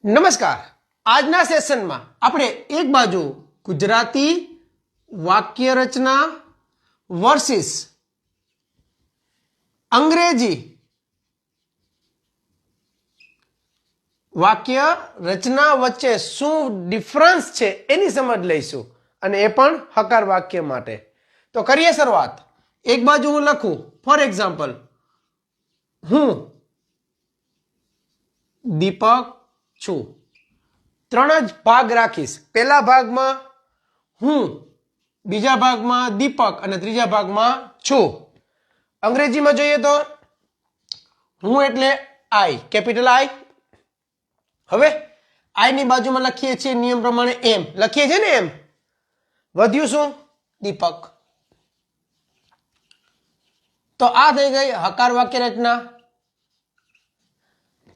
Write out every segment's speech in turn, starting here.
નમસ્કાર. આજના સેશનમાં આપણે એક બાજુ ગુજરાતી વાક્ય રચના વર્સિસ અંગ્રેજી વાક્ય રચના વચ્ચે શું ડિફરન્સ છે એની સમજ લઈશું, અને એ પણ હકાર વાક્ય માટે. તો કરીએ શરૂઆત. એક બાજુ હું લખું, ફોર એક્ઝામ્પલ, હું દીપક છું. ત્રણ જ ભાગ રાખીશ. પહેલા ભાગમાં હું, બીજા ભાગમાં દીપક અને ત્રીજા ભાગમાં છું. અંગ્રેજીમાં જોઈએ તો હું એટલે આઈ, કેપિટલ આઈ. હવે આઈ ની બાજુમાં લખીએ છીએ નિયમ પ્રમાણે એમ, લખીએ છીએ ને એમ. વધ્યું શું? દીપક. તો આ થઈ ગઈ હકાર વાક્ય રચના.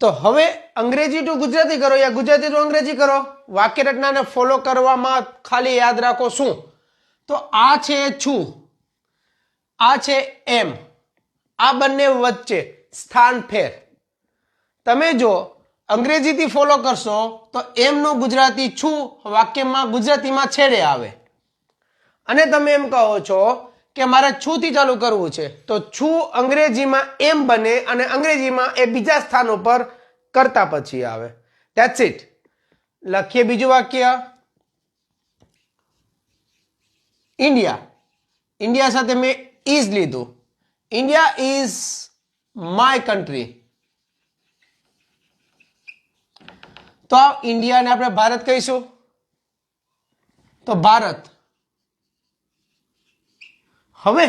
તો હવે અંગ્રેજી ટુ ગુજરાતી કરો યા ગુજરાતી ટુ અંગ્રેજી કરો, વાક્ય રચનાને ફોલો કરવામાં ખાલી યાદ રાખો શું. તો આ છે છું, આ છે એમ, આ બંને વચ્ચે સ્થાન ફેર. તમે જો અંગ્રેજીથી ફોલો કરશો તો એમ નું ગુજરાતી છું વાક્યમાં ગુજરાતીમાં છેડે આવે, અને તમે એમ કહો છો કે મારે છું થી ચાલુ કરવું છે, તો છું અંગ્રેજીમાં એમ બને અને અંગ્રેજીમાં એ બીજા સ્થાન ઉપર કરતા પછી આવે. That's it. લખીએ બીજું વાક્ય. ઇન્ડિયા, ઇન્ડિયા સાથે મેં ઇઝ લીધું. India is my country. તો ઇન્ડિયાને આપણે ભારત કહીશું, તો ભારત. હવે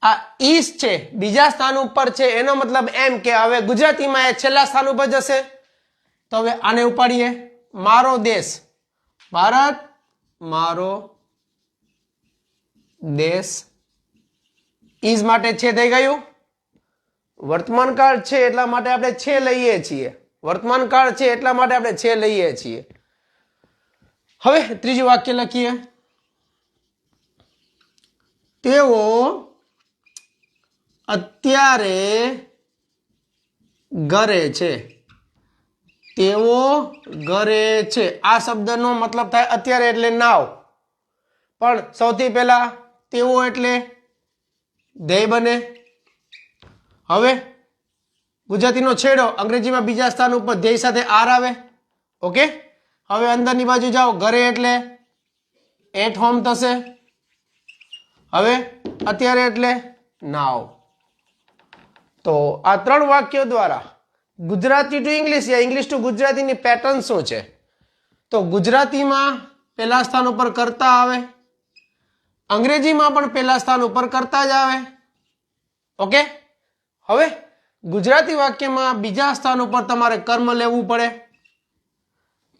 આ ઈસ છે બીજા સ્થાન ઉપર છે, એનો મતલબ એમ કે હવે ગુજરાતીમાં એ છેલ્લા સ્થાન ઉપર જશે. તો હવે આને ઉપાડીએ. મારો દેશ, ભારત મારો દેશ. ઈઝ માટે છે થઈ ગયું. વર્તમાન કાળ છે એટલા માટે આપણે છે લઈએ છીએ. વર્તમાન કાળ છે એટલા માટે આપણે છે લઈએ છીએ. હવે ત્રીજું વાક્ય લખીએ. તેઓ અત્યારે ઘરે છે. તેઓ ઘરે છે, આ શબ્દનો મતલબ થાય અત્યારે એટલે નાવ. પણ સૌથી પહેલા તેઓ એટલે ધ્યેય બને. હવે ગુજરાતીનો છેડો અંગ્રેજીમાં બીજા સ્થાન ઉપર ધ્યેય સાથે આર આવે. ઓકે. હવે અંદરની બાજુ જાઓ, ઘરે એટલે એટ હોમ થશે. હવે અત્યારે એટલે નાવ. તો આ ત્રણ વાક્યો દ્વારા ગુજરાતી ટુ ઇંગ્લિશ યા ઇંગ્લિશ ટુ ગુજરાતીની પેટર્ન શું છે. તો ગુજરાતીમાં પહેલા સ્થાન ઉપર કર્તા આવે, અંગ્રેજીમાં પણ પહેલા સ્થાન ઉપર કર્તા જ આવે. ઓકે. હવે ગુજરાતી વાક્યમાં બીજા સ્થાન ઉપર તમારે કર્મ લેવું પડે,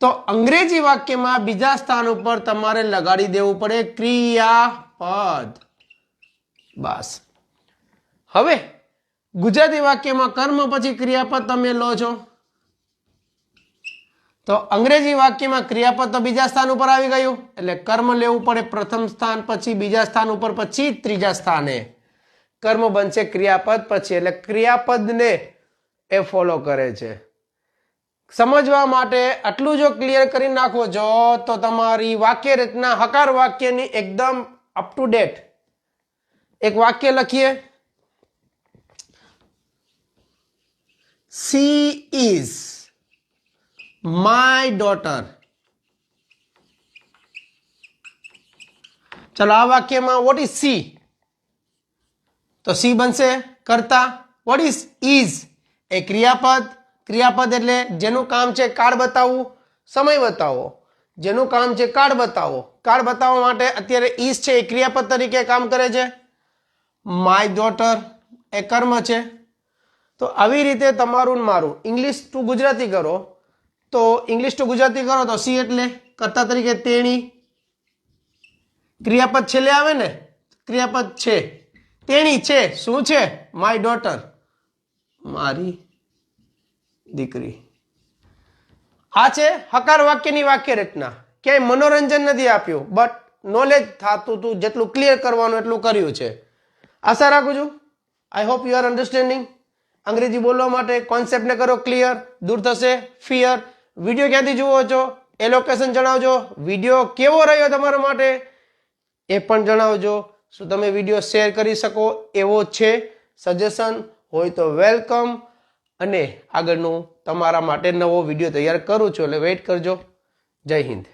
તો અંગ્રેજી વાક્યમાં બીજા સ્થાન ઉપર તમારે લગાડી દેવું પડે ક્રિયાપદ. બસ. હવે ગુજરાતી વાક્યમાં કર્મ પછી ક્રિયાપદ તમે લો છો, તો અંગ્રેજી વાક્યમાં ક્રિયાપદ તો બીજા સ્થાન ઉપર આવી ગયું, એટલે કર્મ લેવું પડે પ્રથમ સ્થાન, પછી બીજા સ્થાન ઉપર, પછી ત્રીજા સ્થાને કર્મ બનશે ક્રિયાપદ પછી. એટલે ક્રિયાપદને એ ફોલો કરે છે. સમજવા માટે આટલું જો ક્લિયર કરી નાખો છો તો તમારી વાક્ય રચના હકાર વાક્યની એકદમ અપ ટુ ડેટ. એક વાક્ય લખીએ. She is my daughter. ચલો આ વાક્યમાં what is she? તો she બનશે કર્તા. what is એ ક્રિયાપદ. ક્રિયાપદ એટલે જેનું કામ છે કાળ બતાવવું, સમય બતાવો. જેનું કામ છે કાળ બતાવો. કાળ બતાવવા માટે અત્યારે is છે એ ક્રિયાપદ તરીકે કામ કરે છે. my daughter એ કર્મ છે. તો આવી રીતે તમારું મારું ઇંગ્લિશ ટુ ગુજરાતી કરો, તો ઇંગ્લિશ ટુ ગુજરાતી કરો તો સી એટલે કર્તા તરીકે તેણી. ક્રિયાપદ છેલ્લે આવે ને, ક્રિયાપદ છે. તેણી છે, શું છે? માય ડોટર, મારી દીકરી. આ છે હકાર વાક્યની વાક્ય રચના. ક્યાંય મનોરંજન નથી આપ્યું, બટ નોલેજ થતું હતું જેટલું ક્લિયર કરવાનું એટલું કર્યું છે. આશા રાખું છું. I hope you are understanding. અંગ્રેજી બોલવા માટે કોન્સેપ્ટને કરો ક્લિયર, દૂર થશે ફિયર. વિડીયો ક્યાંથી જુઓ છો એ લોકેશન જણાવજો. વિડીયો કેવો રહ્યો તમારા માટે એ પણ જણાવજો. શું તમે વિડીયો શેર કરી શકો એવો છે? સજેશન હોય તો વેલકમ. અને આગળનું તમારા માટે નવો વિડીયો તૈયાર કરું છું એટલે વેઇટ કરજો. જય હિન્દ.